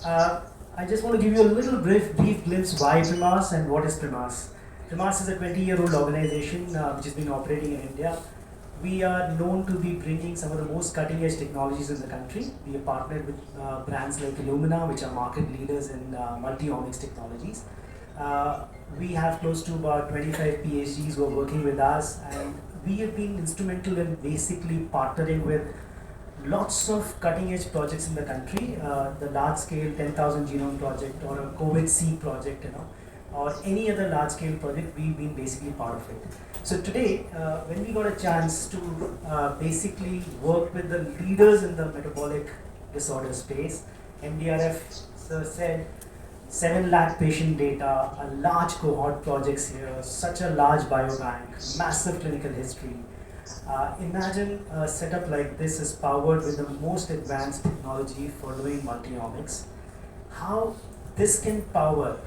Uh, I just want to give you a little brief glimpse why Primas and what is Primas. Primas is a 20-year-old organization which has been operating in India. We are known to be bringing some of the most cutting-edge technologies in the country. We have partnered with brands like Illumina, which are market leaders in multi-omics technologies. We have close to about 25 PhDs who are working with us, and we have been instrumental in basically partnering with lots of cutting-edge projects in the country, the large-scale 10,000 genome project or a COVID-C project, or any other large-scale project. We've been basically part of it. So today, when we got a chance to basically work with the leaders in the metabolic disorder space, Mdrf said 7 lakh patient data, a large cohort projects here, such a large biobank, massive clinical history. Imagine a setup like this is powered with the most advanced technology for doing multi-omics. How this can power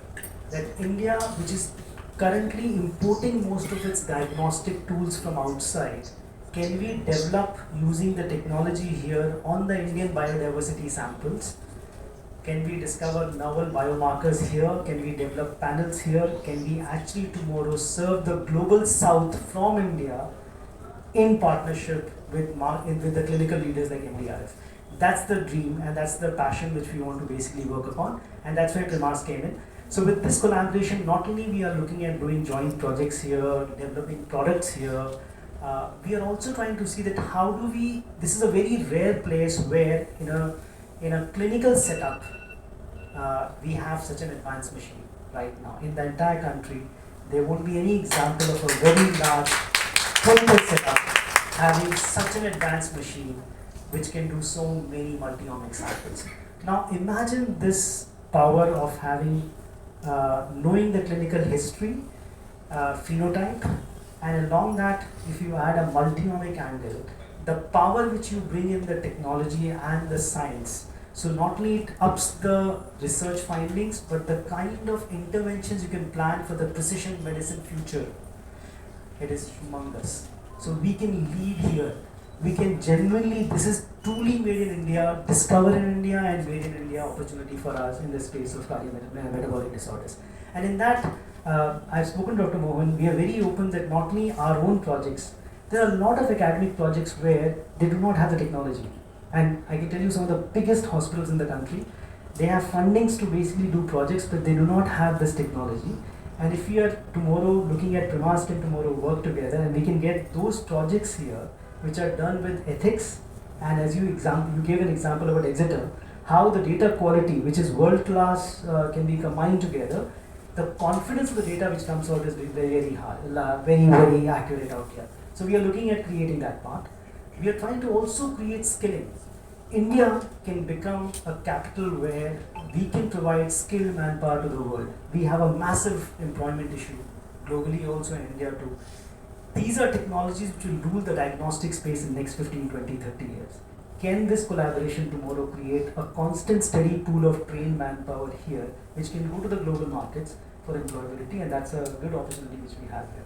that India, which is currently importing most of its diagnostic tools from outside, can we develop using the technology here on the Indian biodiversity samples? Can we discover novel biomarkers here? Can we develop panels here? Can we actually tomorrow serve the global south from India in partnership with the clinical leaders like Mdrf? That's the dream and that's the passion which we want to basically work upon, and that's where Primas came in. So with this collaboration, not only we are looking at doing joint projects here, developing products here, we are also trying to see that how do we, this is a very rare place where in a clinical setup, we have such an advanced machine right now. In the entire country, there won't be any example of a very large clinical setup having such an advanced machine which can do so many multi-omic samples. Now imagine this power of having, knowing the clinical history, phenotype, and along that, if you add a multi-omic angle, the power which you bring in the technology and the science. So not only it ups the research findings, but the kind of interventions you can plan for the precision medicine future, it is humongous. So we can lead here. We can genuinely, this is truly made in India, discover in India, and made in India opportunity for us in the space of cardiometabolic disorders. And in that, I've spoken to Dr. Mohan, we are very open that not only our own projects, there are a lot of academic projects where they do not have the technology. And I can tell you some of the biggest hospitals in the country, they have fundings to basically do projects, but they do not have this technology. And if we are tomorrow looking at Primas can tomorrow work together and we can get those projects here, which are done with ethics, and as you gave an example about Exeter, how the data quality, which is world class, can be combined together. The confidence of the data which comes out is very high, very accurate out here. So we are looking at creating that part. We are trying to also create skilling. India can become a capital where we can provide skilled manpower to the world. We have a massive employment issue globally, also in India too. These are technologies which will rule the diagnostic space in the next 15, 20, 30 years. Can this collaboration tomorrow create a constant steady pool of trained manpower here, which can go to the global markets for employability, and that's a good opportunity which we have here.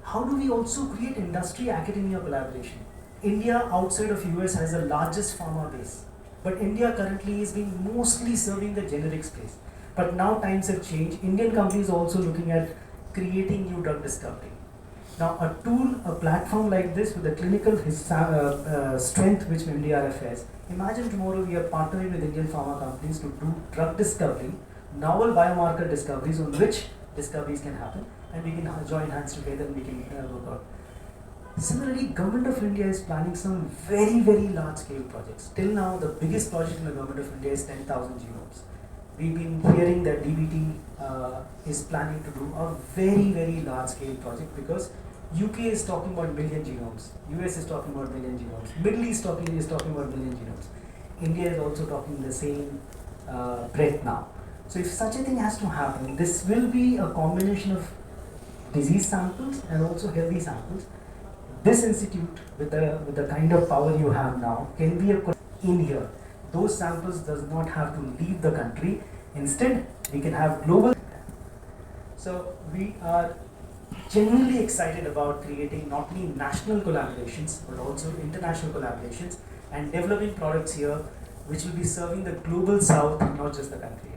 How do we also create industry-academia collaboration? India outside of US has the largest pharma base, but India currently is being mostly serving the generic space. But now times have changed. Indian companies are also looking at creating new drug discovery. Now a tool, a platform like this with the clinical strength which Mdrf has, imagine tomorrow we are partnering with Indian pharma companies to do drug discovery, novel biomarker discoveries on which discoveries can happen, and we can join hands together and we can work out. Similarly, Government of India is planning some very large scale projects. Till now, the biggest project in the Government of India is 10,000 genomes. We've been hearing that DBT is planning to do a very large scale project because UK is talking about million genomes, US is talking about million genomes, Middle East is talking about million genomes. India is also talking the same breadth now. So if such a thing has to happen, this will be a combination of disease samples and also healthy samples. This institute, with the kind of power you have now, can be in here. Those samples does not have to leave the country. Instead, we can have global. So we are genuinely excited about creating not only national collaborations but also international collaborations and developing products here which will be serving the global south, not just the country.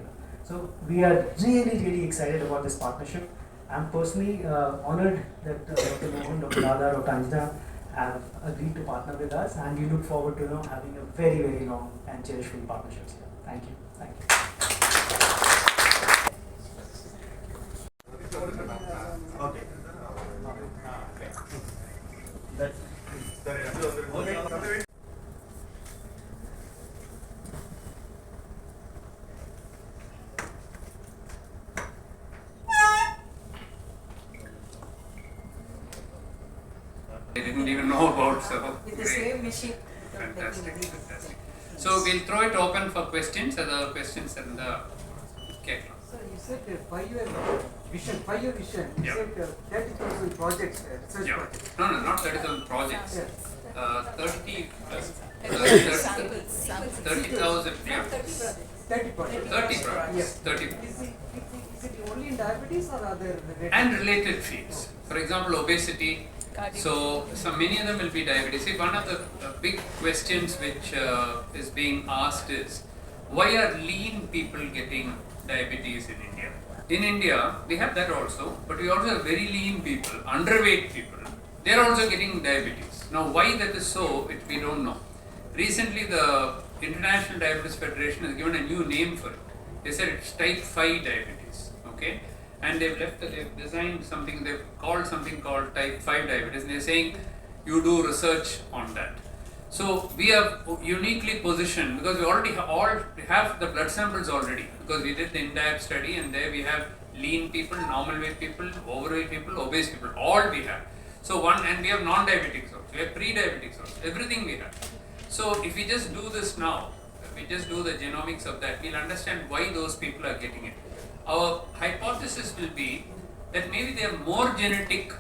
So we are really excited about this partnership. I'm personally honored that Dr. Mohan, Dr. Radha, Dr. Anjana have agreed to partner with us, and we look forward to having a very long and cherishful partnerships here. Thank you. They didn't even know about, so with the same machine. fantastic. So we'll throw it open for questions. Other questions in the cake. So you said 5-year vision. 5-year vision. You Yeah. said 30,000 projects, research Yeah. projects. No, not 30,000 projects. Yeah. 30,000. Yeah. 30 projects. 30 projects. Yes. 30. Is it only in diabetes or other related? And related fields. For example, obesity. So many of them will be diabetes. See, one of the big questions which is being asked is, why are lean people getting diabetes in India? In India, we have that also, but we also have very lean people, underweight people. They are also getting diabetes. Now, why that is so, we don't know. Recently, the International Diabetes Federation has given a new name for it. They said it's type 5 diabetes. Okay? And they've designed something, they've called something called type 5 diabetes, and they're saying you do research on that. So we are uniquely positioned because we already have the blood samples already, because we did the Mdrf study, and there we have lean people, normal weight people, overweight people, obese people, all we have. So and we have non-diabetics also, we have pre-diabetics also, everything we have. So if we just do this now, we just do the genomics of that, we'll understand why those people are getting it. Our hypothesis will be that maybe they are more genetic,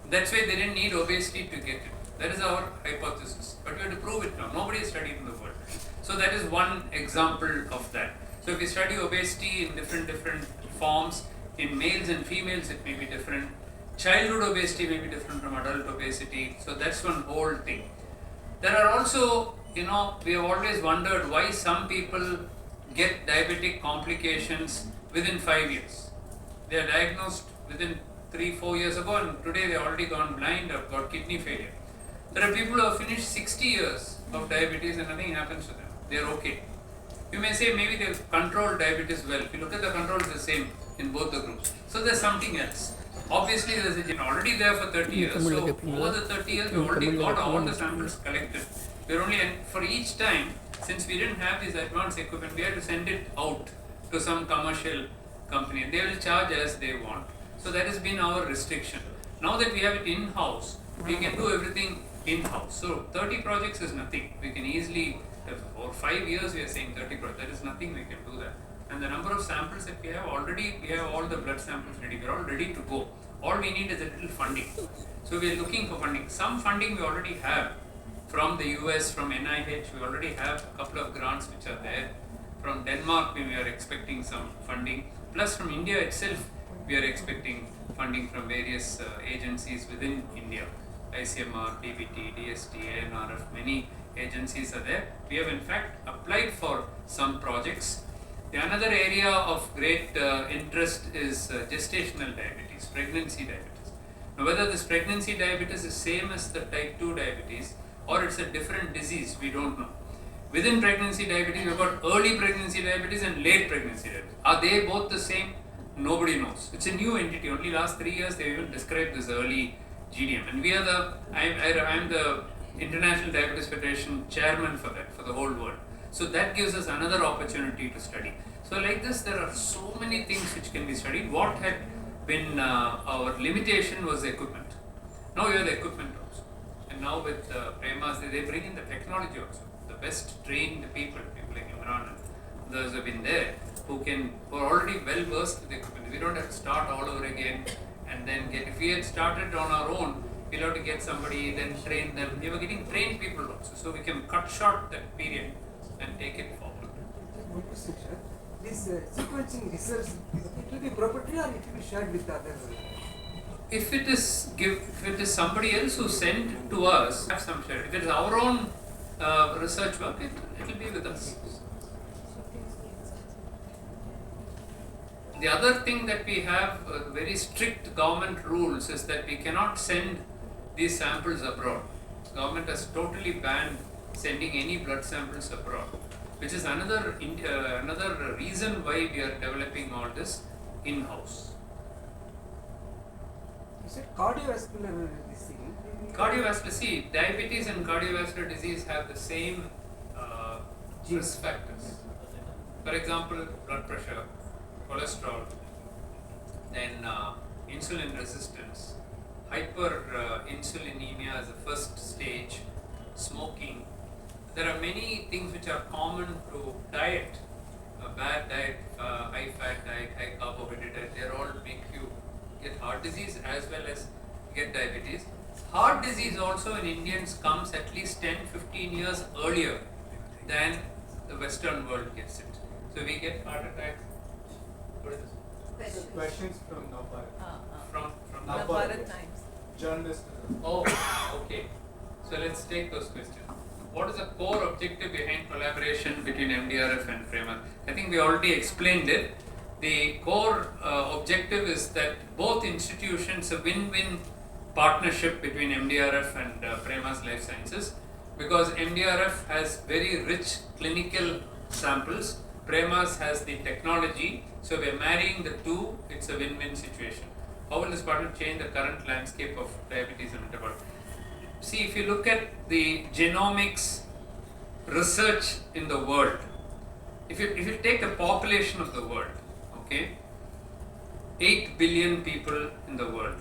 that's why they didn't need obesity to get it. That is our hypothesis. But we have to prove it now. Nobody has studied in the world. So that is one example of that. So if we study obesity in different forms, in males and females it may be different. Childhood obesity may be different from adult obesity. So that's one whole thing. There are also, we have always wondered why some people get diabetic complications within 5 years. They are diagnosed within 3-4 years ago, and today they are already gone blind or got kidney failure. There are people who have finished 60 years of diabetes and nothing happens to them. They are okay. You may say maybe they have controlled diabetes well. If you look at the control, it's the same in both the groups. So there's something else. Obviously, there's a gene already there for 30 years. So over the 30 years, we already got all the samples collected. We're only, and for each time, since we didn't have this advanced equipment, we had to send it out to some commercial company, and they will charge as they want. So that has been our restriction. Now that we have it in-house, we can do everything in-house. So 30 projects is nothing. We can easily, for 5 years we are saying 30 projects, that is nothing, we can do that. And the number of samples that we have already, we have all the blood samples ready, we are all ready to go. All we need is a little funding. So we are looking for funding. Some funding we already have from the US, from NIH, we already have a couple of grants which are there. From Denmark, we are expecting some funding. Plus from India itself, we are expecting funding from various agencies within India. ICMR, DBT, DST, Mdrf, many agencies are there. We have in fact applied for some projects. Another area of great interest is gestational diabetes, pregnancy diabetes. Now whether this pregnancy diabetes is same as the type 2 diabetes or it's a different disease, we don't know. Within pregnancy diabetes, we've got early pregnancy diabetes and late pregnancy diabetes. Are they both the same? Nobody knows. It's a new entity. Only last 3 years they even described this early GDM. And we are I'm the International Diabetes Federation chairman for that, for the whole world. So that gives us another opportunity to study. So like this, there are so many things which can be studied. What had been our limitation was the equipment. Now we have the equipment also. And now with Premas, they bring in the technology also. The best trained people like Imran and others have been there, who are already well versed with the equipment. We don't have to start all over again and then if we had started on our own, we'll have to get somebody, then train them. We were getting trained people also. So we can cut short that period and take it forward. One question, sir. This sequencing research, it will be proprietary or it will be shared with others? If it is somebody else who sent to us, have some share. If it is our own research work, it will be with us. The other thing that we have very strict government rules is that we cannot send these samples abroad. Government has totally banned sending any blood samples abroad, which is another reason why we are developing all this in-house. You said cardiovascular this thing. Cardiovascular, see, diabetes and cardiovascular disease have the same risk factors. For example, blood pressure, cholesterol, then insulin resistance, hyperinsulinemia as the first stage, smoking. There are many things which are common to diet, a bad diet, high fat diet, high carbohydrate diet. They all make you get heart disease as well as get diabetes. Heart disease also in Indians comes at least 10-15 years earlier than the Western world gets it. So we get heart attacks. What is this? Questions from Navbharat. From Navbharat Times. Journalist. Oh, okay. So let's take those questions. What is the core objective behind collaboration between Mdrf and Prema? I think we already explained it. The core objective is that both institutions, a win-win partnership between Mdrf and Prema's Life Sciences, because Mdrf has very rich clinical samples, Prema's has the technology, so we are marrying the two, it's a win-win situation. How will this partnership change the current landscape of diabetes and metabolic? See, if you look at the genomics research in the world, if you take the population of the world, okay, 8 billion people in the world.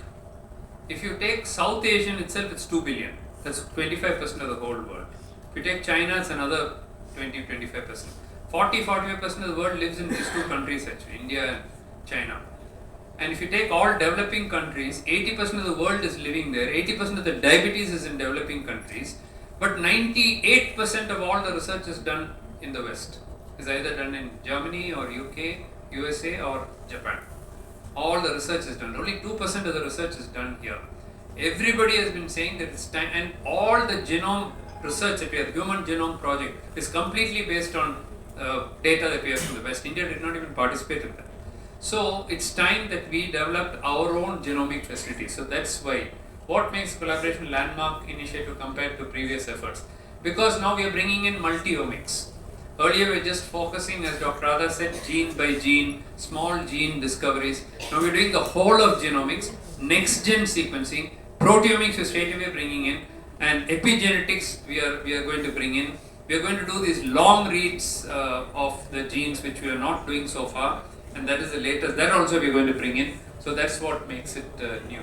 If you take South Asian itself, it's 2 billion. That's 25% of the whole world. If you take China, it's another 20-25%. 40-45% of the world lives in these two countries actually, India and China. And if you take all developing countries, 80% of the world is living there, 80% of the diabetes is in developing countries, but 98% of all the research is done in the West. It's either done in Germany or UK, USA or Japan. All the research is done. Only 2% of the research is done here. Everybody has been saying that it's time, and all the genome research that we have, Human Genome Project, is completely based on data that we have from the West. India did not even participate in that. So it's time that we developed our own genomic facility. So that's why. What makes collaboration landmark initiative compared to previous efforts? Because now we are bringing in multi-omics. Earlier we were just focusing, as Dr. Radha said, gene by gene, small gene discoveries. Now we are doing the whole of genomics, next-gen sequencing, proteomics we are straight away bringing in, and epigenetics we are going to bring in. We are going to do these long reads of the genes which we are not doing so far, and that is the latest. That also we are going to bring in. So that's what makes it new.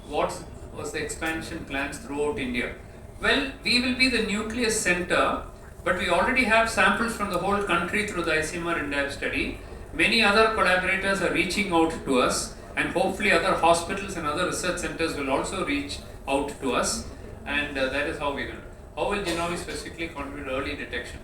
What was the expansion plans throughout India? Well, we will be the nucleus center, but we already have samples from the whole country through the ICMR INDAB study. Many other collaborators are reaching out to us, and hopefully other hospitals and other research centers will also reach out to us, and that is how we're going to. How will genomics specifically contribute to early detection?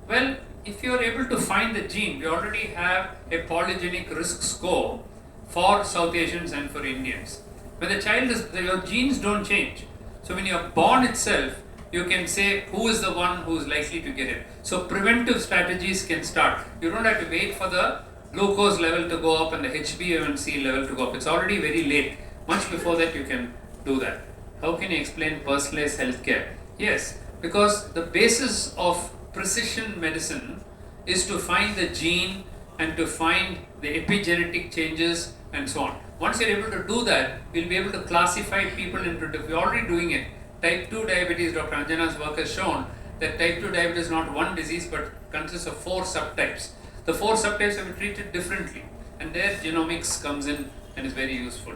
Well, if you are able to find the gene, we already have a polygenic risk score for South Asians and for Indians. When the child is, your genes don't change. So when you are born itself, you can say who is the one who is likely to get it. So preventive strategies can start. You don't have to wait for the glucose level to go up and the HbA1c level to go up. It's already very late. Much before that you can do that. How can you explain personalized healthcare? Yes, because the basis of precision medicine is to find the gene and to find the epigenetic changes and so on. Once you're able to do that, we'll be able to classify people into, we're already doing it. Type 2 diabetes, Dr. Anjana's work has shown that type 2 diabetes is not one disease but consists of 4 subtypes. The 4 subtypes have been treated differently, and there genomics comes in and is very useful.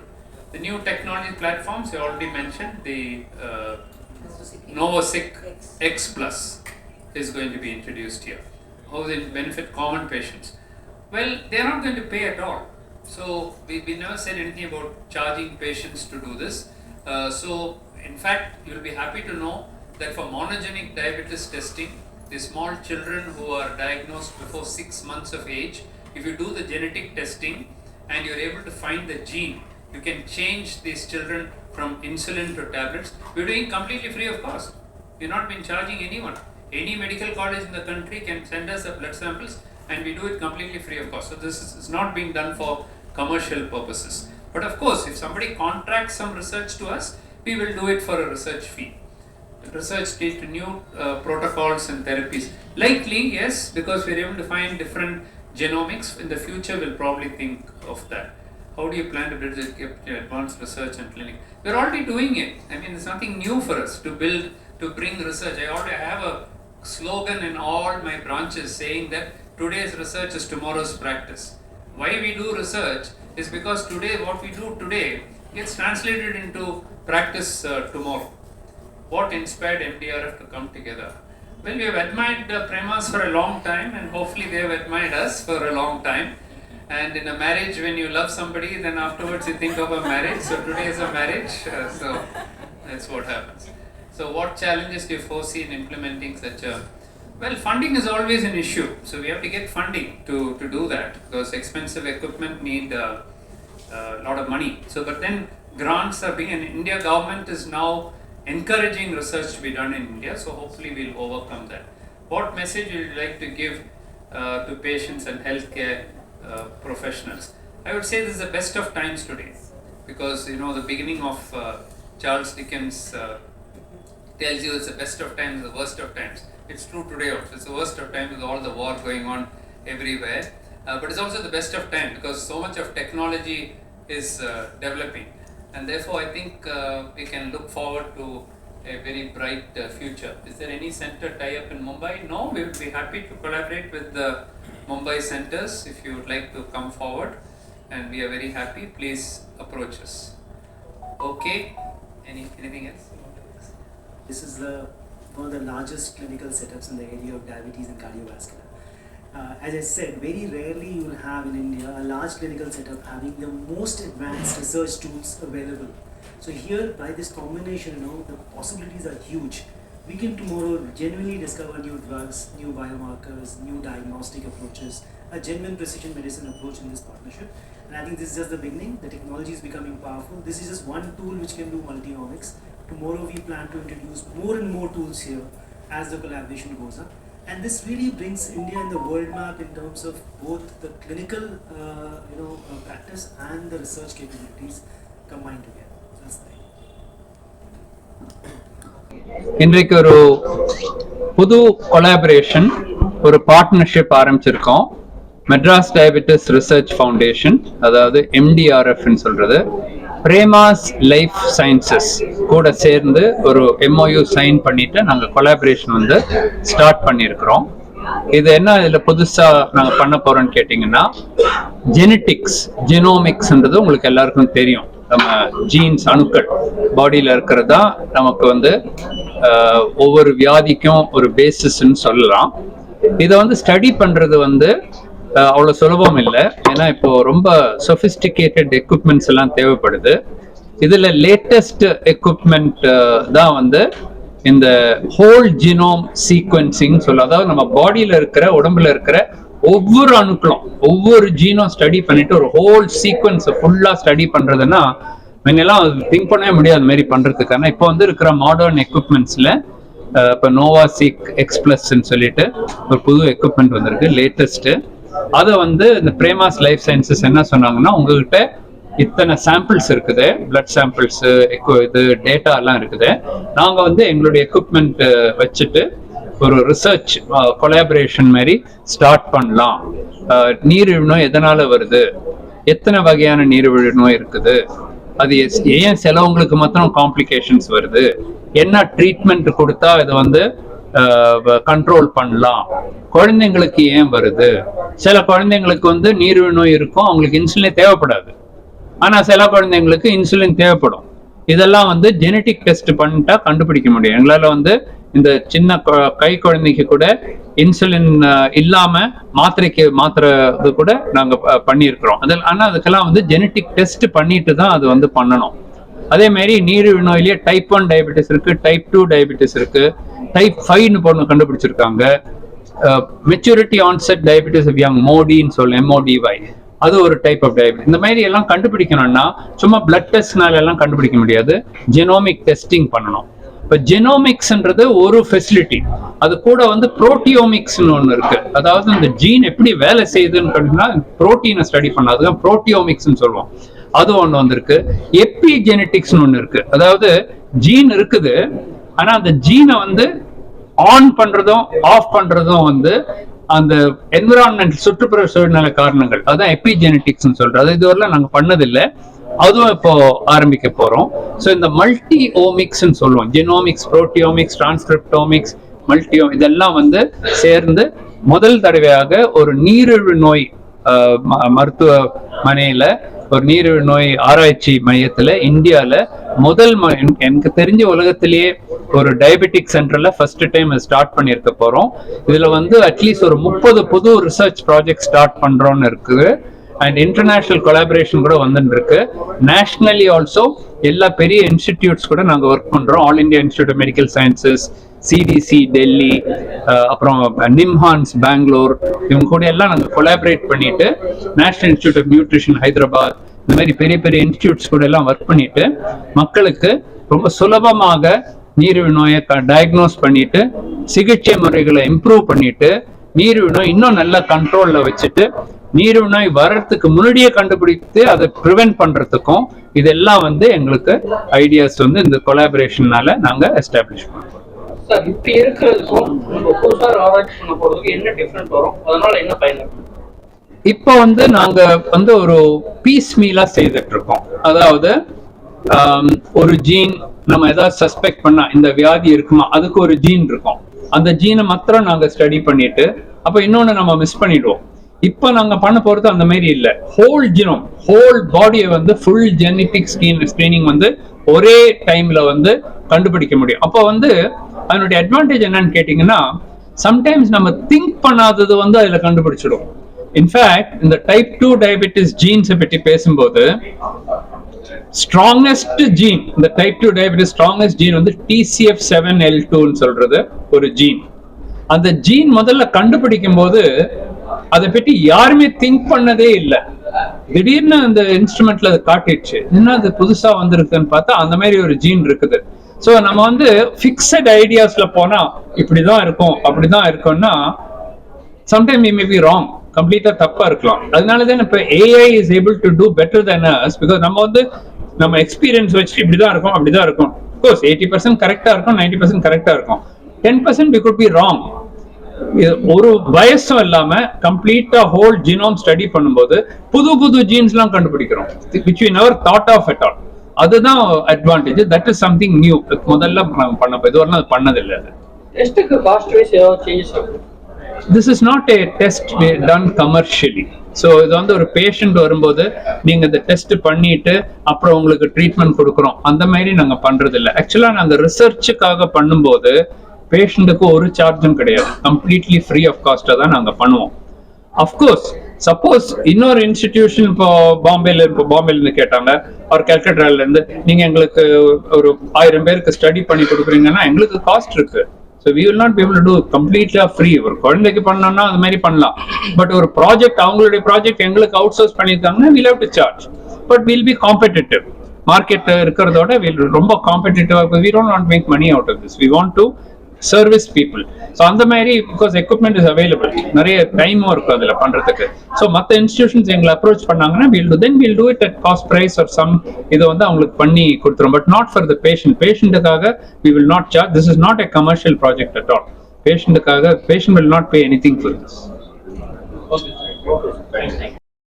The new technology platforms, I already mentioned, the NovoSeq X Plus is going to be introduced here. How will it benefit common patients? Well, they are not going to pay at all. So we never said anything about charging patients to do this. So in fact, you will be happy to know that for monogenic diabetes testing, the small children who are diagnosed before 6 months of age, if you do the genetic testing and you are able to find the gene, you can change these children from insulin to tablets, we're doing completely free of cost. We've not been charging anyone. Any medical college in the country can send us the blood samples and we do it completely free of cost. So this is not being done for commercial purposes. But of course, if somebody contracts some research to us, we will do it for a research fee. Research leads to new protocols and therapies. Likely, yes, because we're able to find different genomics. In the future, we'll probably think of that. How do you plan to build advanced research and clinic? We're already doing it. I mean, there's nothing new for us to bring research. I already have a slogan in all my branches saying that today's research is tomorrow's practice. Why we do research is because today, what we do today gets translated into practice tomorrow. What inspired Mdrf to come together? Well, we have admired Premas for a long time, and hopefully they have admired us for a long time. And in a marriage, when you love somebody, then afterwards you think of a marriage. So today is a marriage, so that's what happens. So what challenges do you foresee in implementing such a... Well, funding is always an issue. So we have to get funding to do that, because expensive equipment need a lot of money. So, but then grants are being, and India government is now encouraging research to be done in India, so hopefully we'll overcome that. What message would you like to give to patients and healthcare professionals? I would say this is the best of times today, because you know the beginning of Charles Dickens tells you it's the best of times, the worst of times. It's true today also. It's the worst of times with all the war going on everywhere, but it's also the best of time because so much of technology is developing. And therefore, I think we can look forward to a very bright future. Is there any center tie-up in Mumbai? No, we would be happy to collaborate with the Mumbai centers if you would like to come forward. And we are very happy. Please approach us. Okay. Anything else? This is one of the largest clinical setups in the area of diabetes and cardiovascular. As I said, very rarely you will have in India a large clinical setup having the most advanced research tools available. So here, by this combination, the possibilities are huge. We can tomorrow genuinely discover new drugs, new biomarkers, new diagnostic approaches, a genuine precision medicine approach in this partnership. And I think this is just the beginning. The technology is becoming powerful. This is just one tool which can do multi-omics. Tomorrow we plan to introduce more and more tools here as the collaboration goes up. And this really brings India in the world map in terms of both the clinical practice and the research capabilities combined together. That's the idea. இன்றைக்கு ஒரு புது collaboration, ஒரு partnership ஆரம்பிச்சிருக்கோம். Madras diabetes research foundation, அதாவது MDRF சொல்றது, Prema's life sciences கூட சேர்ந்து ஒரு MOU சைன் பண்ணிட்டு நாங்கள் கொலாபரேஷன் ஸ்டார்ட் பண்ணியிருக்கிறோம். இது என்ன இதில் புதுசாக நாங்கள் பண்ண போகிறோன்னு கேட்டிங்கன்னா, ஜெனோமிக்ஸ்ன்றது உங்களுக்கு எல்லாருக்கும் தெரியும். நம்ம ஜீன்ஸ் அணுக்கள் பாடியில் இருக்கிறதா நமக்கு ஒவ்வொரு வியாதிக்கும் ஒரு பேசிஸ்ன்னு சொல்லலாம். இதை ஸ்டடி பண்ணுறது அவ்வளோ சுலபம் இல்லை. ஏன்னா இப்போ ரொம்ப சொஃபிஸ்டிகேட்டட் எக்யூப்மெண்ட்ஸ் எல்லாம் தேவைப்படுது. இதில் லேட்டஸ்ட் எக்யூப்மெண்ட் தான் இந்த ஹோல் ஜீனோம் சீக்வன்சிங் அதாவது நம்ம பாடியில் இருக்கிற உடம்புல இருக்கிற ஒவ்வொரு அணுக்களும் ஒவ்வொரு ஜீனும் ஸ்டடி பண்ணிட்டு ஒரு ஹோல் சீக்வன்ஸை ஃபுல்லாக ஸ்டடி பண்ணுறதுன்னா முன்னெல்லாம் திங்க் பண்ணவே முடியாது மாரி பண்ணுறதுக்கான. இப்போ இருக்கிற மாடர்ன் எக்யூப்மெண்ட்ஸில் இப்போ நோவா சீக் எக்ஸ்பிளஸ்ன்னு சொல்லிட்டு ஒரு புது எக்யூப்மெண்ட் வந்திருக்கு, லேட்டஸ்ட்டு. அதை இந்த பிரேமாஸ் லைஃப் சயின்சஸ் என்ன சொன்னாங்கன்னா, உங்ககிட்ட இத்தனை சாம்பிள்ஸ் இருக்குது, பிளட் சாம்பிள்ஸ், இது டேட்டா எல்லாம் இருக்குது. நாங்கள் எங்களுடைய எக்யூப்மெண்ட் வச்சுட்டு ஒரு ரிசர்ச் கொலாபரேஷன் மாதிரி ஸ்டார்ட் பண்ணலாம். நீரிழிவு நோய் எதனால வருது, எத்தனை வகையான நீரிழிவு நோய் இருக்குது, அது ஏன் சிலவங்களுக்கு மாத்திரம் காம்ப்ளிகேஷன்ஸ் வருது, என்ன ட்ரீட்மெண்ட் கொடுத்தா இதை கண்ட்ரோல் பண்ணலாம், குழந்தைங்களுக்கு ஏன் வருது, சில குழந்தைங்களுக்கு நீரிழிவு நோய் இருக்கும், அவங்களுக்கு இன்சுலின் தேவைப்படாது, ஆனா சில குழந்தைங்களுக்கு இன்சுலின் தேவைப்படும். இதெல்லாம் ஜெனட்டிக் டெஸ்ட் பண்ணிட்டா கண்டுபிடிக்க முடியும். எங்களால இந்த சின்ன கை குழந்தைக்கு கூட இன்சுலின் இல்லாம மாத்திரைது கூட நாங்க பண்ணியிருக்கிறோம். ஆனா அதுக்கெல்லாம் ஜெனட்டிக் டெஸ்ட் பண்ணிட்டு தான் அது பண்ணணும். அதே மாதிரி நீரிழிவு நோயிலேயே டைப் 1 டயபெட்டிஸ் இருக்கு, டைப் 2 டயபெட்டிஸ் இருக்கு, டைப் 5 பொண்ணு கண்டுபிடிச்சிருக்காங்க. Maturity onset diabetes of young, மோடின்னு MODY. அது ஒரு டைப் ஆஃப் டயபெட்டிஸ். இந்த மாதிரி எல்லாம் கண்டுபிடிக்கணும்னா சும்மா பிளட் டெஸ்ட்னால எல்லாம் கண்டுபிடிக்க முடியாது, ஜெனோமிக் டெஸ்டிங் பண்ணணும். இப்போ ஜெனோமிக்ஸ்ன்றது ஒரு ஃபெசிலிட்டி, அது கூட வந்து புரோட்டியோமிக்ஸ்னு ஒன்று இருக்கு. அதாவது இந்த ஜீன் எப்படி வேலை செய்யுதுன்னு கேட்டீங்கன்னா புரோட்டீனை ஸ்டடி பண்ண, அதுதான் புரோட்டியோமிக்ஸ்னு சொல்லுவோம். அது ஒன்று வந்திருக்கு. எபிஜெனெட்டிக்ஸ்னு ஒன்று இருக்கு. அதாவது ஜீன் இருக்குது, ஆனா அந்த ஜீனை வந்து ஆன் பண்றதும் ஆஃப் பண்றதும் வந்து அந்த என்விரான்மெண்ட் சுற்றுப்புற சூழ்நிலை காரணங்கள், அதான் எபிஜெனெட்டிக்ஸ்னு சொல்றது. அது இதுவரையிலும் நாங்கள் பண்ணதில்லை, அதுவும் இப்போ ஆரம்பிக்க போறோம். ஸோ இந்த மல்டி ஓமிக்ஸ் சொல்லுவோம், ஜெனோமிக்ஸ், புரோட்டியோமிக்ஸ், டிரான்ஸ்கிரிப்டோமிக்ஸ், மல்டியோ, இதெல்லாம் வந்து சேர்ந்து முதல் தடவையாக ஒரு நீரிழிவு நோய் மருத்துவமனையில, ஒரு நீரிழிவு நோய் ஆராய்ச்சி மையத்துல இந்தியால முதல் எனக்கு தெரிஞ்ச உலகத்திலேயே ஒரு டயபெட்டிக் சென்டர்ல ஃபர்ஸ்ட் டைம் ஸ்டார்ட் பண்ணியிருக்க போறோம். இதுல வந்து அட்லீஸ்ட் ஒரு 30 புது ரிசர்ச் ப்ராஜெக்ட் ஸ்டார்ட் பண்றோம்னு இருக்குது. அண்ட் இன்டர்நேஷனல் கொலாபரேஷன் கூட வந்துட்டு இருக்கு. நேஷனலி ஆல்சோ எல்லா பெரிய இன்ஸ்டிடியூட்ஸ் கூட நாங்கள் ஒர்க் பண்றோம். All India institute of medical sciences, CDC Delhi, அப்புறம் நிம்ஹான்ஸ் பெங்களூர், இவங்க கூட எல்லாம் நாங்கள் கொலாபரேட் பண்ணிட்டு national institute of nutrition Hyderabad, இந்த மாதிரி பெரிய பெரிய இன்ஸ்டிடியூட்ஸ் கூட எல்லாம் ஒர்க் பண்ணிட்டு மக்களுக்கு ரொம்ப சுலபமாக நீரிழிவு நோயை டயக்னோஸ் பண்ணிட்டு சிகிச்சை முறைகளை இம்ப்ரூவ் பண்ணிட்டு நீரிழிவு நோய் இன்னும் நல்லா கண்ட்ரோல்ல வச்சுட்டு நீரிழிவு நோய் வர்றதுக்கு முன்னாடியே கண்டுபிடித்து அதை ப்ரிவென்ட் பண்றதுக்கும் இதெல்லாம் வந்து எங்களுக்கு ஐடியாஸ் வந்து இந்த கொலாபரேஷனால நாங்க எஸ்டாப்ளிஷ் பண்றோம். சார், இப்ப இருக்கிறதுக்கும் புதுசா ஆராய்ச்சி பண்ண போறதுக்கு என்ன டிஃபரன்ஸ் வரும், அதனால என்ன பயன்? இப்போ வந்து நாங்க வந்து ஒரு பீஸ் மீலா செய்துட்டு இருக்கோம். அதாவது ஒரு ஜீன் நம்ம ஏதாவது சஸ்பெக்ட் பண்ணா இந்த வியாதி இருக்குமா, அதுக்கு ஒரு ஜீன் இருக்கும், அந்த ஜீனை மாத்திரம் நாங்க ஸ்டடி பண்ணிட்டு அப்ப இன்னொன்னு நம்ம மிஸ் பண்ணிடுவோம். இப்ப நாங்க பண்ண போறது அந்த மாதிரி இல்ல, ஹோல் ஜீனோம், ஹோல் பாடியை வந்து ஃபுல் ஜெனடிக் ஸ்கிரீனிங் வந்து ஒரே டைம்ல வந்து கண்டுபிடிக்க முடியும். அப்போ வந்து அதனுடைய அட்வான்டேஜ் என்னன்னு கேட்டீங்கன்னா, சம்டைம்ஸ் நம்ம திங்க் பண்ணாதது வந்து அதுல கண்டுபிடிச்சிடும். இன்ஃபேக்ட் இந்த டைப் 2 டயபெட்டிஸ் ஜீன்ஸை பற்றி பேசும்போது ஸ்ட்ராங்கஸ்ட் ஜீன், இந்த டைப் 2 டயபெட்டிஸ் ஸ்ட்ராங்கஸ்ட் ஜீன் வந்து TCF7L2 சொல்றது ஒரு ஜீன். அந்த ஜீன் முதல்ல கண்டுபிடிக்கும் போது அதை பற்றி யாருமே திங்க் பண்ணதே இல்லை. திடீர்னு அந்த இன்ஸ்ட்ருமெண்ட்ல அதை காட்டிடுச்சு, என்ன அது புதுசா வந்திருக்குன்னு பார்த்தா அந்த மாதிரி ஒரு ஜீன் இருக்குது. ஸோ நம்ம வந்து ஃபிக்ஸட் ஐடியாஸ்ல போனா இப்படிதான் இருக்கும் அப்படிதான் இருக்கும்னா sometime we may be wrong, கம்ப்ளீட்டா தப்பா இருக்கலாம். அதனாலதான் இப்ப AI is able to do better than us, because நம்ம வந்து நம்ம எக்ஸ்பீரியன்ஸ் வச்சு இப்படிதான் இருக்கும் அப்படிதான் இருக்கும். கோர்ஸ் 80% கரெக்டா இருக்கும், 90% கரெக்டா இருக்கும், 10% we could be wrong. ஒரு வயசும் இல்லாம கம்ப்ளீட்டா ஹோல் ஜீனோம் ஸ்டடி பண்ணும்போது புது புது ஜீன்ஸ் எல்லாம் கண்டுபிடிக்கிறோம், which we never thought of at all. அதுதான் advantage. That is something new. முதல்ல பண்ண இதுவரை அது பண்ணதில்லை. டெஸ்ட்க்கு காஸ்ட் வைஸ் ஏதாவது சேஞ்சஸ் ஆகும்? This is not a test done commercially. So இது வந்து ஒரு பேஷண்ட் வரும்போது நீங்க இந்த டெஸ்ட் பண்ணிட்டு அப்புறம் உங்களுக்கு ட்ரீட்மெண்ட் கொடுக்குறோம் அந்த மாதிரி நாங்க பண்றது இல்லை. ஆக்சுவலா நாங்க ரிசர்ச்சுக்காக பண்ணும்போது பேஷண்ட்டுக்கு ஒரு சார்ஜும் கிடையாது, கம்ப்ளீட்லி ஃப்ரீ ஆஃப் காஸ்டா தான் நாங்க பண்ணுவோம். அஃப்கோர்ஸ் சப்போஸ் இன்னொரு இன்ஸ்டிடியூஷன் இப்போ பாம்பேல இருந்து கேட்டாங்க, ஒரு கல்கட்டால இருந்து நீங்க எங்களுக்கு ஒரு 1000 பேருக்கு ஸ்டடி பண்ணி கொடுக்குறீங்கன்னா எங்களுக்கு காஸ்ட் இருக்கு. So we will not be able to do completely free. ஒரு குழந்தைக்கு பண்ணோம்னா அது மாதிரி பண்ணலாம், பட் ஒரு ப்ராஜெக்ட் அவங்களுடைய ப்ராஜெக்ட் எங்களுக்கு அவுட் சோர்ஸ் பண்ணியிருக்காங்கன்னா we'll have to charge, but we'll be competitive. Market இருக்கிறதோட ரொம்ப காம்படிட்டிவா, we don't want to make money out of this, we want to service people. So அந்த மாதிரி பிகாஸ் எக்யூப்மெண்ட் இஸ் அவைலபிள், நிறைய டைமும் இருக்கும் அதில் பண்றதுக்கு. ஸோ மற்ற இன்ஸ்டிடியூஷன்ஸ் எங்களை அப்ரோச் பண்ணாங்கன்னா we'll do it at cost price or some இதை வந்து அவங்களுக்கு பண்ணி கொடுத்துரும், but not for the patient. பேஷண்ட்டுக்காக we will not charge. This is not a commercial project at all. பேஷண்ட்டுக்காக patient will not pay anything for this.